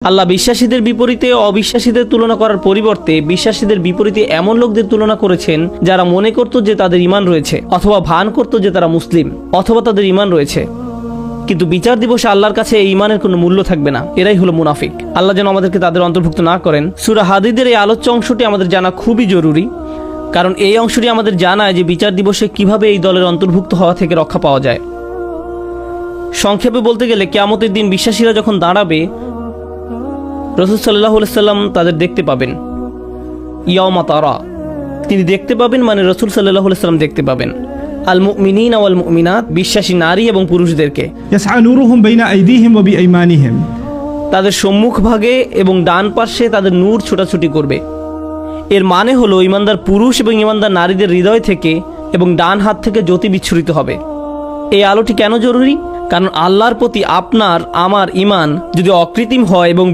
আল্লাহ বিশ্বাসীদের বিপরীতে অবিশ্বাসীদের তুলনা করার পরিবর্তে বিশ্বাসীদের বিপরীতে এমন লোকদের তুলনা করেছেন যারা মনে করত যে তাদের ঈমান রয়েছে, অথবা ভান করত যে তারা মুসলিম, অথবা তাদের ঈমান রয়েছে, কিন্তু বিচার দিবসে আল্লাহর কাছে এই ঈমানের কোনো মূল্য থাকবে না। এরাই হলো মুনাফিক। আল্লাহ যেন আমাদেরকে তাদের অন্তর্ভুক্ত না করেন। সূরা হাদীদের এই আলোচ্য অংশটি আমাদের জানা খুবই জরুরি, কারণ এই অংশটি আমাদের জানায় যে বিচার দিবসে কিভাবে এই দলের অন্তর্ভুক্ত হওয়া থেকে রক্ষা পাওয়া যায়। সংক্ষেপে বলতে গেলে কিয়ামতের দিন বিশ্বাসীরা যখন দাঁড়াবে, রাসূল সাল্লাল্লাহু আলাইহি সাল্লাম তাদের দেখতে পাবেন। ইয়াউমা তারা, তিনি দেখতে পাবেন মানে রাসূল সাল্লাল্লাহু আলাইহি সাল্লাম দেখতে পাবেন আল মুমিনিনা ওয়াল মুমিনাত, বিশ্বাসী নারী এবং পুরুষদেরকে। ইয়াসআ নূরুহুম বাইনা আইদিহিম ওয়া বিআইমানিহিম, তাদের সম্মুখ ভাগে এবং ডান পাশে তাদের নূর ছোটাছুটি করবে। এর মানে হলো ঈমানদার পুরুষ এবং ঈমানদার নারীদের হৃদয় থেকে এবং ডান হাত থেকে জ্যোতি বিচ্ছুরিত হবে। এই আলোটি কেন জরুরি? কারণ আল্লাহর প্রতি আপনার আমার ঈমান যদি অকৃত্রিম হয় এবং